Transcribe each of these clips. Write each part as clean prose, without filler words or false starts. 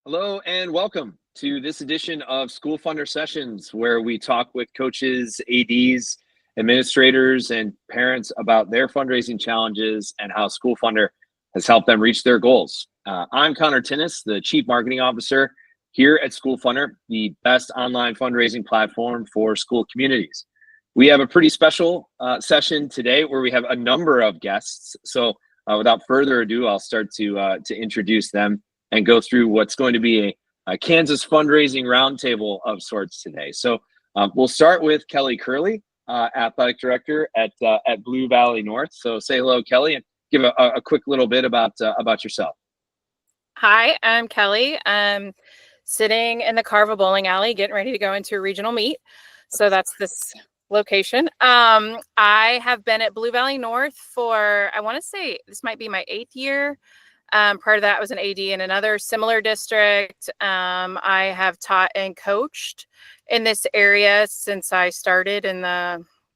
Hello and welcome to this edition of Schoolfundr Sessions, where we talk with coaches, ADs, administrators, and parents about their fundraising challenges and how Schoolfundr has helped them reach their goals. I'm Connor Tinnis, the Chief Marketing Officer here at Schoolfundr, the best online fundraising platform for school communities. We have a pretty special session today where we have a number of guests. So without further ado, I'll start to introduce them and go through what's going to be a Kansas fundraising roundtable of sorts today. So we'll start with Kelli Kurle, Athletic Director at Blue Valley North. So say hello, Kelli, and give a quick little bit about yourself. Hi, I'm Kelli. I'm sitting in the car of a bowling alley, getting ready to go into a regional meet. So that's this location. I have been at Blue Valley North for, I want to say this might be my 8th year. Prior to that, I was an AD in another similar district. I have taught and coached in this area since I started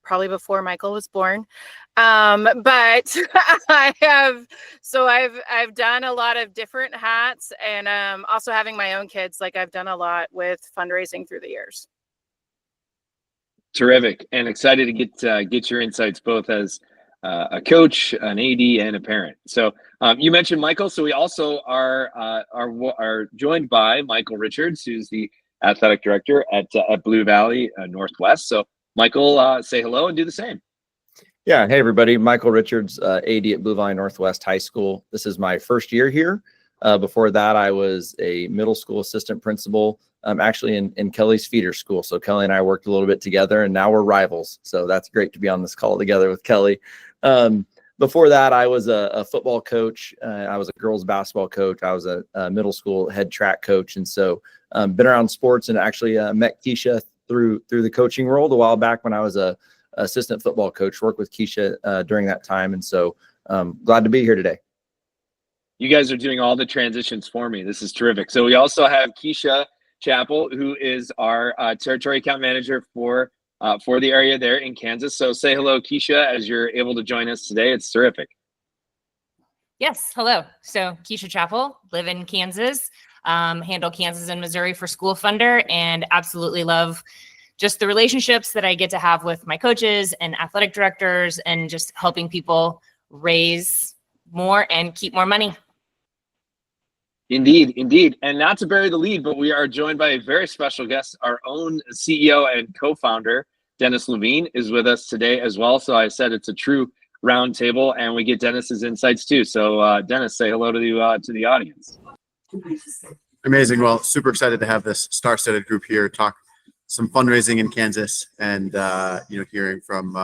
probably before Michael was born. But I've done a lot of different hats, and also having my own kids, like I've done a lot with fundraising through the years. Terrific, and excited to get your insights both as a coach, an AD, and a parent. So you mentioned Michael, so we also are joined by Michael Richards, who's the athletic director at Blue Valley Northwest. So Michael, say hello and do the same. Yeah, hey everybody, Michael Richards, AD at Blue Valley Northwest High School. This is my first year here. Before that, I was a middle school assistant principal, actually in Kelli's feeder school. So Kelli and I worked a little bit together, and now we're rivals. So that's great to be on this call together with Kelli. Before that, I was a football coach. I was a girls basketball coach. I was a middle school head track coach. And so been around sports and actually met Keisha through the coaching world a while back when I was a assistant football coach, worked with Keisha during that time. And so glad to be here today. You guys are doing all the transitions for me. This is terrific. So we also have Keisha Chappell, who is our territory account manager for the area there in Kansas. So say hello, Keisha, as you're able to join us today. It's terrific. Yes, hello. So Keisha Chappell, live in Kansas, handle Kansas and Missouri for Schoolfundr, and absolutely love just the relationships that I get to have with my coaches and athletic directors and just helping people raise more and keep more money. Indeed. And not to bury the lead, but we are joined by a very special guest. Our own CEO and co-founder, Dennis Levine, is with us today as well. So I said it's a true roundtable, and we get Dennis's insights too. So Dennis, say hello to the audience. Amazing. Well, super excited to have this star-studded group here talk some fundraising in Kansas, and hearing from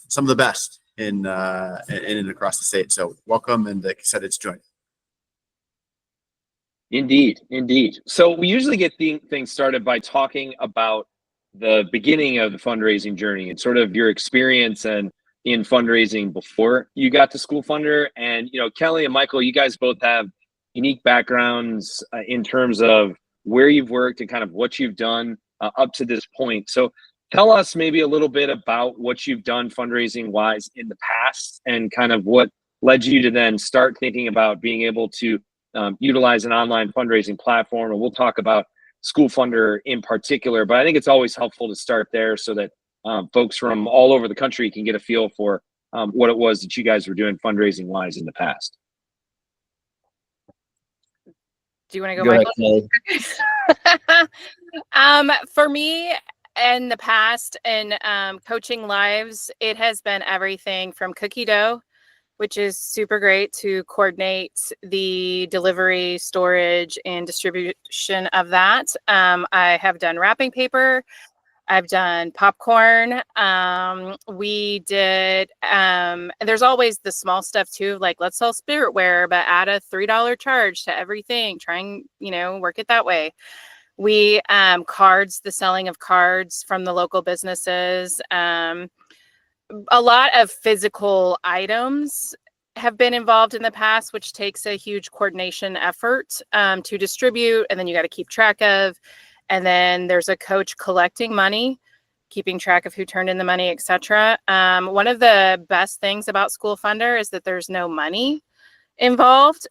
some of the best in and across the state. So welcome, and excited to join. Indeed. So we usually get things started by talking about the beginning of the fundraising journey and sort of your experience and in fundraising before you got to Schoolfundr. And Kelli and Michael, you guys both have unique backgrounds in terms of where you've worked and kind of what you've done up to this point. So tell us maybe a little bit about what you've done fundraising wise in the past and kind of what led you to then start thinking about being able to utilize an online fundraising platform. And we'll talk about Schoolfundr in particular, but I think it's always helpful to start there so that folks from all over the country can get a feel for what it was that you guys were doing fundraising wise in the past. Do you want to go, Michael? For me, in the past, in coaching lives, it has been everything from cookie dough, which is super great to coordinate the delivery, storage, and distribution of that. I have done wrapping paper. I've done popcorn. We did, there's always the small stuff too, like let's sell spiritware, but add a $3 charge to everything, trying, work it that way. We, cards, the selling of cards from the local businesses. A lot of physical items have been involved in the past, which takes a huge coordination effort to distribute, and then you got to keep track of. And then there's a coach collecting money, keeping track of who turned in the money, etc. One of the best things about Schoolfundr is that there's no money. involved.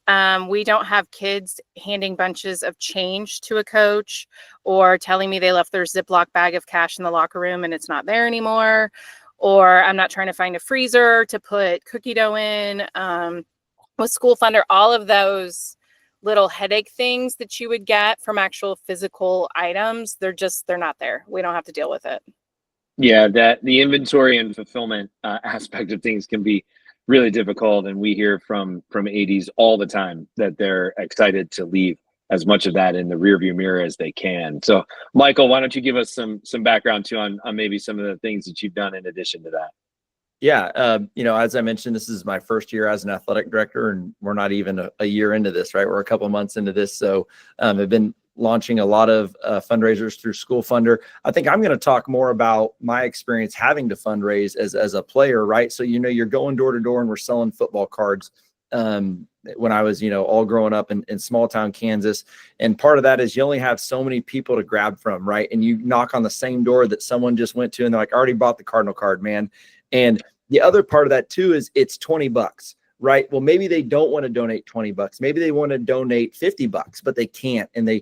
We don't have kids handing bunches of change to a coach or telling me they left their Ziploc bag of cash in the locker room and it's not there anymore. Or I'm not trying to find a freezer to put cookie dough in. With Schoolfundr, all of those little headache things that you would get from actual physical items, they're not there. We don't have to deal with it. Yeah, that the inventory and fulfillment aspect of things can be really difficult, and we hear from ADs all the time that they're excited to leave as much of that in the rearview mirror as they can. So, Michael, why don't you give us some background too on maybe some of the things that you've done in addition to that? Yeah, as I mentioned, this is my first year as an athletic director, and we're not even a year into this, right? We're a couple of months into this, so I've been launching a lot of fundraisers through Schoolfundr. I think I'm going to talk more about my experience having to fundraise as a player, right? So, you're going door to door and we're selling football cards. When I was, all growing up in small town Kansas. And part of that is you only have so many people to grab from, right? And you knock on the same door that someone just went to and they're like, I already bought the Cardinal card, man. And the other part of that too is it's $20. Right. Well, maybe they don't want to donate $20. Maybe they want to donate $50, but they can't. And they're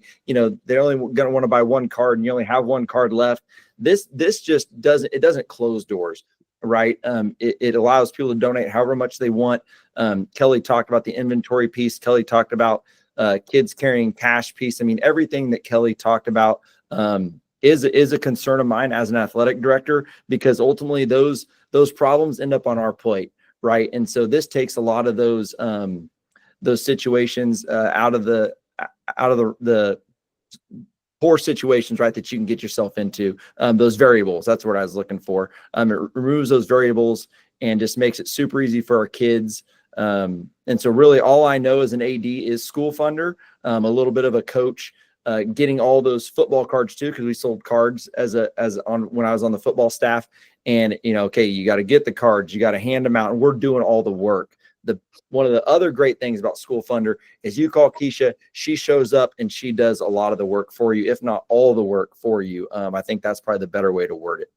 only going to want to buy one card and you only have one card left. This just doesn't close doors. Right. It allows people to donate however much they want. Kelli talked about the inventory piece. Kelli talked about kids carrying cash piece. I mean, everything that Kelli talked about is a concern of mine as an athletic director, because ultimately those problems end up on our plate. Right. And so this takes a lot of those situations out of the poor situations, right, that you can get yourself into, those variables. That's what I was looking for. It removes those variables and just makes it super easy for our kids. And so really all I know as an AD is Schoolfundr, a little bit of a coach, getting all those football cards too, because we sold cards when I was on the football staff. And, okay, you got to get the cards, you got to hand them out, and we're doing all the work. One of the other great things about Schoolfundr is you call Keisha, she shows up and she does a lot of the work for you, if not all the work for you. I think that's probably the better way to word it.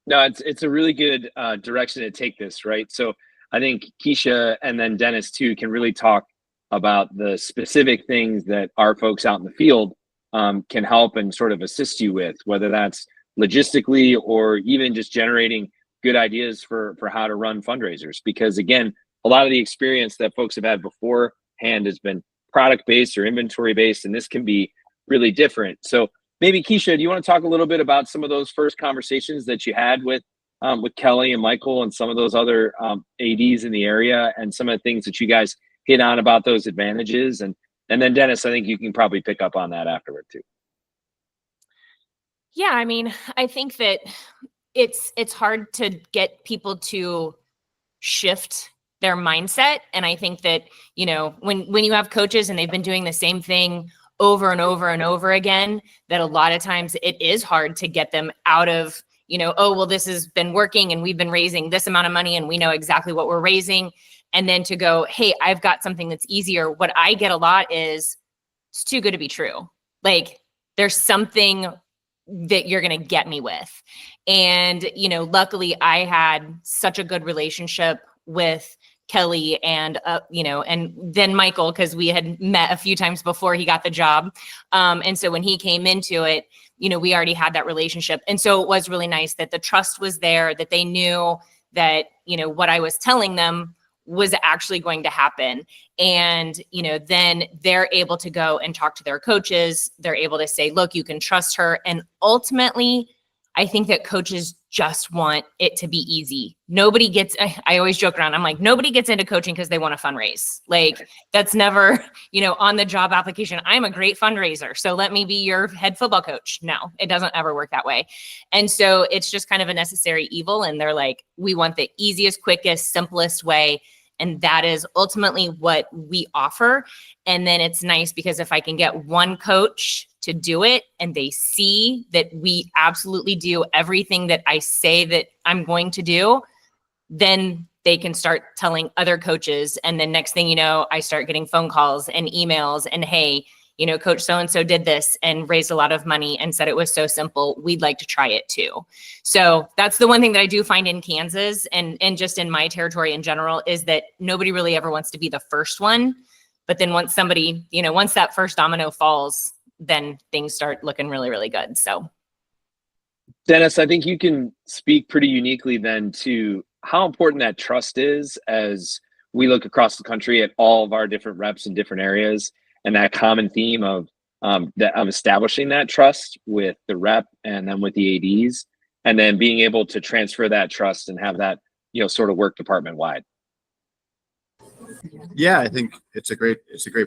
No, it's a really good direction to take this, right? So I think Keisha and then Dennis too can really talk about the specific things that our folks out in the field can help and sort of assist you with, whether that's logistically or even just generating good ideas for how to run fundraisers. Because again, a lot of the experience that folks have had beforehand has been product based or inventory based, and this can be really different. So maybe Keisha, do you want to talk a little bit about some of those first conversations that you had with Kelli and Michael and some of those other ADs in the area, and some of the things that you guys hit on about those advantages? And then Dennis, I think you can probably pick up on that afterward too. Yeah, I mean, I think that it's hard to get people to shift their mindset. And I think that, when you have coaches and they've been doing the same thing over and over and over again, that a lot of times it is hard to get them out of, oh, well, this has been working and we've been raising this amount of money and we know exactly what we're raising. And then to go, hey, I've got something that's easier. What I get a lot is, it's too good to be true. Like, there's something that you're going to get me with. And, luckily I had such a good relationship with Kelli and, and then Michael, because we had met a few times before he got the job. And so when he came into it, we already had that relationship. And so it was really nice that the trust was there, that they knew that, what I was telling them was actually going to happen. And, then they're able to go and talk to their coaches. They're able to say, look, you can trust her. And ultimately, I think that coaches just want it to be easy. Nobody gets, I always joke around. I'm like, nobody gets into coaching because they want to fundraise. Like, that's never, on the job application. I'm a great fundraiser, so let me be your head football coach. No, it doesn't ever work that way. And so it's just kind of a necessary evil. And they're like, we want the easiest, quickest, simplest way. And that is ultimately what we offer. And then it's nice because if I can get one coach to do it and they see that we absolutely do everything that I say that I'm going to do, then they can start telling other coaches. And then next thing you know, I start getting phone calls and emails and, hey, you know, Coach so-and-so did this and raised a lot of money and said it was so simple. We'd like to try it too. So that's the one thing that I do find in Kansas and just in my territory in general is that nobody really ever wants to be the first one. But then once somebody, you know, once that first domino falls, then things start looking really, really good. So Dennis, I think you can speak pretty uniquely then to how important that trust is as we look across the country at all of our different reps in different areas, and that common theme of establishing that trust with the rep and then with the ADs, and then being able to transfer that trust and have that, you know, sort of work department wide. Yeah, I think it's a great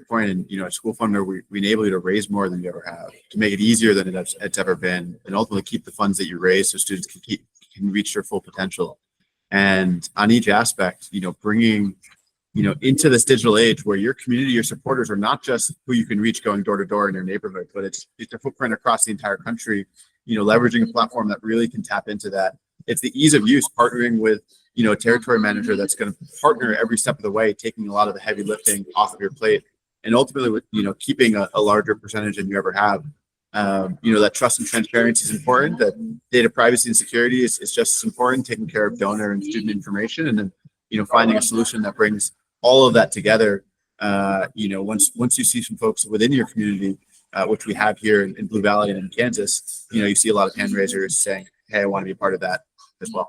point. And, you know, at Schoolfundr, we enable you to raise more than you ever have, to make it easier than it's ever been, and ultimately keep the funds that you raise so students can reach their full potential. And on each aspect, you know, bringing, you know, into this digital age where your community, your supporters are not just who you can reach going door to door in your neighborhood, but it's a footprint across the entire country, you know, leveraging a platform that really can tap into that. It's the ease of use, partnering with, you know, a territory manager that's going to partner every step of the way, taking a lot of the heavy lifting off of your plate, and ultimately with, you know, keeping a larger percentage than you ever have. You know, that trust and transparency is important. That data privacy and security is just as important. Taking care of donor and student information, and then, you know, finding a solution that brings all of that together. You know, once you see some folks within your community, which we have here in Blue Valley and in Kansas, you know, you see a lot of hand raisers saying, "Hey, I want to be a part of that as well."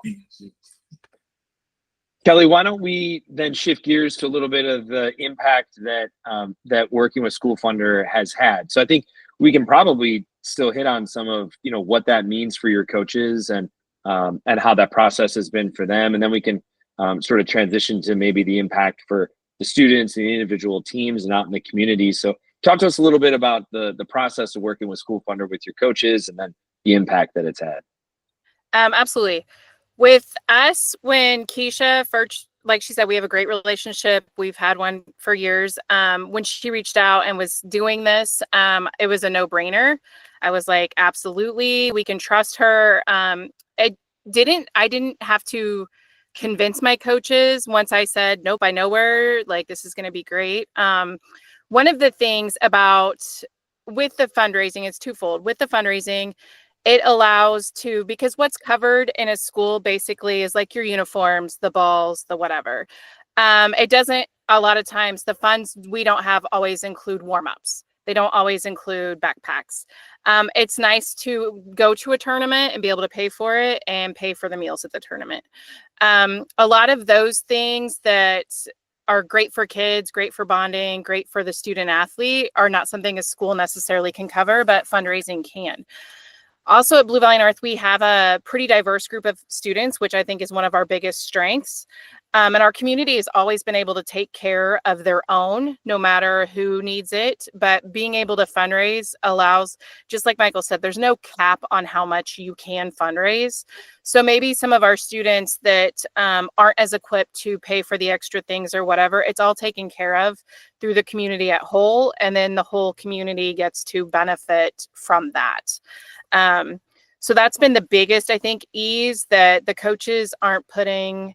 Kelli, why don't we then shift gears to a little bit of the impact that that working with Schoolfundr has had. So I think we can probably still hit on some of, you know, what that means for your coaches and how that process has been for them, and then we can sort of transition to maybe the impact for the students and the individual teams and out in the community. So talk to us a little bit about the process of working with Schoolfundr with your coaches, and then the impact that it's had. Absolutely. With us, when Keisha first, like she said, we have a great relationship. We've had one for years. When she reached out and was doing this, it was a no-brainer. I was like, absolutely, we can trust her. I didn't have to convince my coaches once I said, nope, I know her, like, this is going to be great. One of the things with the fundraising, it's twofold. With the fundraising, it allows because what's covered in a school basically is like your uniforms, the balls, the whatever. It doesn't, a lot of times the funds we don't have always include warm-ups. They don't always include backpacks. It's nice to go to a tournament and be able to pay for it and pay for the meals at the tournament. A lot of those things that are great for kids, great for bonding, great for the student athlete are not something a school necessarily can cover, but fundraising can. Also at Blue Valley North, we have a pretty diverse group of students, which I think is one of our biggest strengths. And our community has always been able to take care of their own, no matter who needs it. But being able to fundraise allows, just like Michael said, there's no cap on how much you can fundraise. So maybe some of our students that aren't as equipped to pay for the extra things or whatever, it's all taken care of through the community at whole. And then the whole community gets to benefit from that. So that's been the biggest, I think, ease, that the coaches aren't putting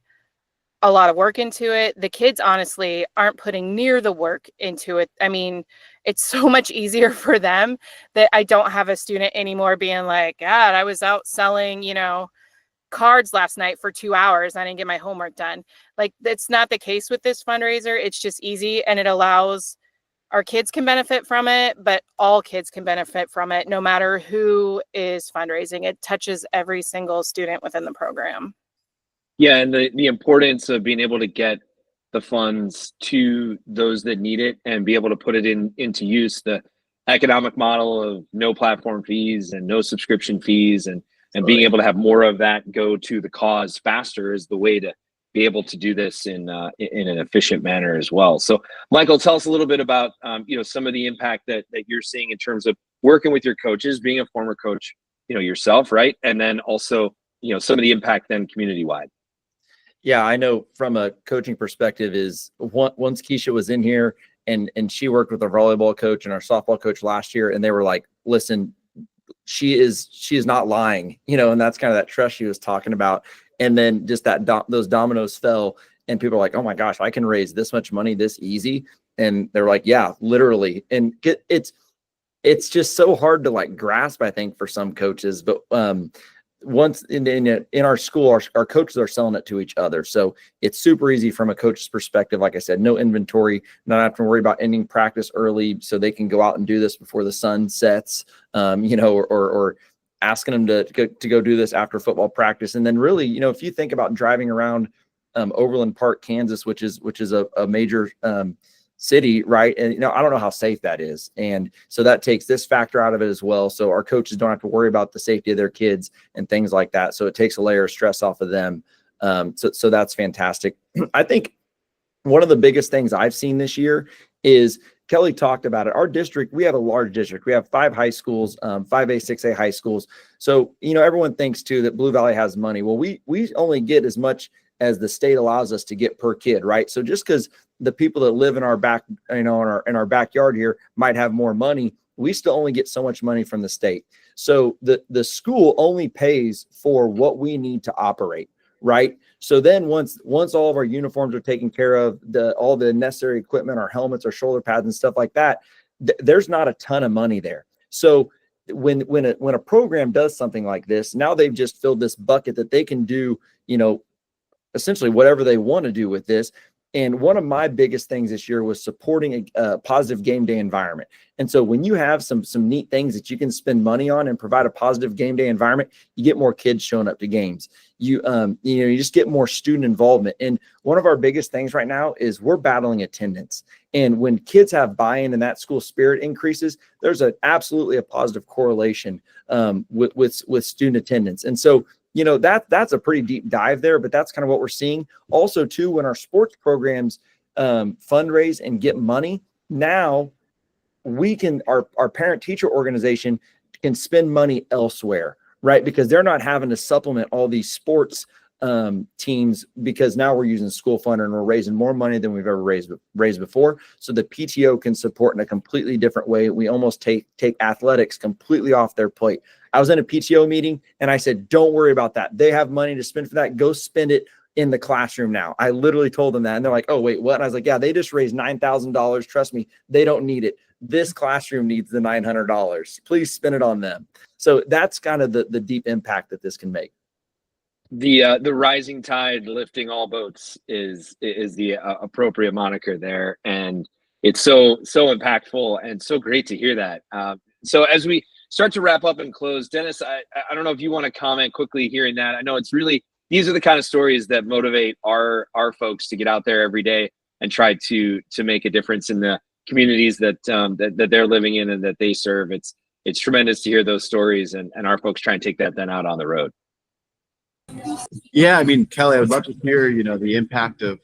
a lot of work into it. The kids honestly aren't putting near the work into it. I mean, it's so much easier for them that I don't have a student anymore being like, God, I was out selling, you know, cards last night for 2 hours. I didn't get my homework done. Like, that's not the case with this fundraiser. It's just easy, and it allows our kids can benefit from it, but all kids can benefit from it, no matter who is fundraising. It touches every single student within the program. Yeah, and the importance of being able to get the funds to those that need it and be able to put it into use. The economic model of no platform fees and no subscription fees, and being able to have more of that go to the cause faster is the way to be able to do this in an efficient manner as well. So, Michael, tell us a little bit about you know, some of the impact that you're seeing in terms of working with your coaches, being a former coach, you know, yourself, right? And then also, you know, some of the impact then community-wide. Yeah, I know from a coaching perspective is once Keisha was in here and she worked with our volleyball coach and our softball coach last year, and they were like, listen, she is not lying, you know, and that's kind of that trust she was talking about. And then just those dominoes fell, and people are like, oh my gosh, I can raise this much money this easy. And they're like, yeah, literally. And it's it's just so hard to like grasp, I think, for some coaches. But once in our school, our coaches are selling it to each other. So it's super easy from a coach's perspective. Like I said, no inventory, not have to worry about ending practice early so they can go out and do this before the sun sets, or asking them to go do this after football practice. And then really, if you think about driving around Overland Park, Kansas, which is a major city, right? And I don't know how safe that is. And so that takes this factor out of it as well. So our coaches don't have to worry about the safety of their kids and things like that. So it takes a layer of stress off of them. So that's fantastic. I think one of the biggest things I've seen this year is, Kelli talked about it. Our district, we have a large district. We have 5 high schools, 5A, 6A high schools. So, everyone thinks too that Blue Valley has money. Well, we only get as much as the state allows us to get per kid, right? So just because the people that live in our back, in our backyard here might have more money, we still only get so much money from the state. So the school only pays for what we need to operate, right? So then once all of our uniforms are taken care of, all the necessary equipment, our helmets, our shoulder pads and stuff like that, there's not a ton of money there. So when a program does something like this, now they've just filled this bucket that they can do, essentially whatever they want to do with this. And one of my biggest things this year was supporting a positive game day environment. And so when you have some neat things that you can spend money on and provide a positive game day environment, you get more kids showing up to games. You just get more student involvement. And one of our biggest things right now is we're battling attendance. And when kids have buy-in and that school spirit increases, there's absolutely a positive correlation with student attendance. And so that's a pretty deep dive there, but that's kind of what we're seeing. Also, too, when our sports programs fundraise and get money, now our parent-teacher organization can spend money elsewhere, right? Because they're not having to supplement all these sports teams, because now we're using Schoolfundr and we're raising more money than we've ever raised before. So the PTO can support in a completely different way. We almost take athletics completely off their plate. I was in a PTO meeting and I said, don't worry about that. They have money to spend for that. Go spend it in the classroom now. I literally told them that. And they're like, oh, wait, what? And I was like, yeah, they just raised $9,000. Trust me, they don't need it. This classroom needs the $900. Please spend it on them. So that's kind of the deep impact that this can make. The rising tide lifting all boats is the appropriate moniker there. And it's so impactful and so great to hear that. So as we start to wrap up and close, Dennis, I don't know if you want to comment quickly hearing that. I know it's really, these are the kind of stories that motivate our folks to get out there every day and try to make a difference in the communities that they're living in and that they serve. It's tremendous to hear those stories, and our folks try and take that then out on the road. Yeah, I mean, Kelli, I would love to hear, the impact of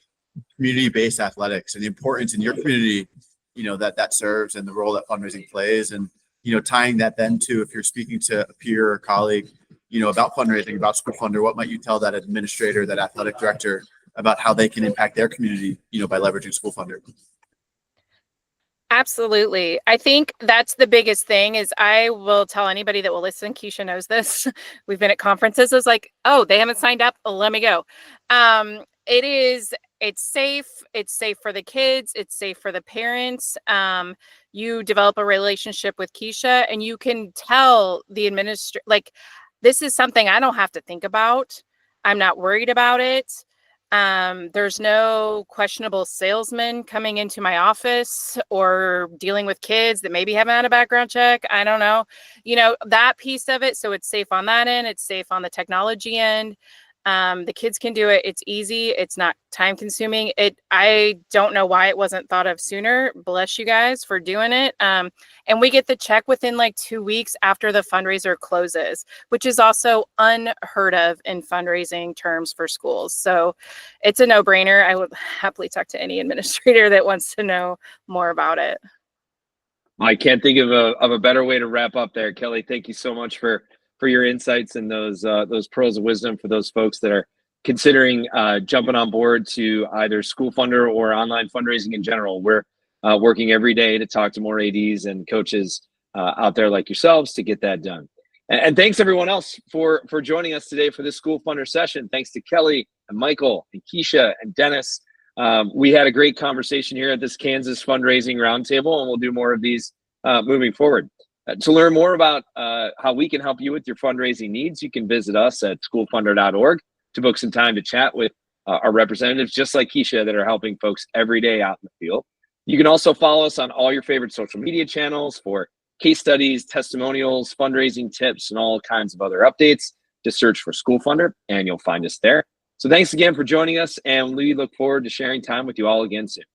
community-based athletics and the importance in your community, that serves, and the role that fundraising plays. And, tying that then to, if you're speaking to a peer or colleague, about fundraising, about Schoolfundr, what might you tell that administrator, that athletic director about how they can impact their community, by leveraging Schoolfundr? Absolutely. I think that's the biggest thing. Is I will tell anybody that will listen, Keisha knows this. We've been at conferences. It's like, oh, they haven't signed up. Let me go. It's safe. It's safe for the kids. It's safe for the parents. You develop a relationship with Keisha and you can tell the administrator, like, this is something I don't have to think about. I'm not worried about it. There's no questionable salesman coming into my office or dealing with kids that maybe haven't had a background check. I don't know, that piece of it. So it's safe on that end. It's safe on the technology end. The kids can do it. It's easy. It's not time consuming. I don't know why it wasn't thought of sooner. Bless you guys for doing it. And we get the check within like 2 weeks after the fundraiser closes, which is also unheard of in fundraising terms for schools. So it's a no-brainer. I would happily talk to any administrator that wants to know more about it. I can't think of a better way to wrap up there. Kelli, thank you so much for your insights and those pearls of wisdom for those folks that are considering jumping on board to either Schoolfundr or online fundraising in general. We're working every day to talk to more ADs and coaches out there like yourselves to get that done. And thanks everyone else for joining us today for this Schoolfundr session. Thanks to Kelli and Michael and Keisha and Dennis. We had a great conversation here at this Kansas fundraising roundtable, and we'll do more of these moving forward. To learn more about how we can help you with your fundraising needs, you can visit us at schoolfundr.org to book some time to chat with our representatives, just like Keisha, that are helping folks every day out in the field. You can also follow us on all your favorite social media channels for case studies, testimonials, fundraising tips, and all kinds of other updates. Just search for Schoolfundr and you'll find us there. So thanks again for joining us, and we look forward to sharing time with you all again soon.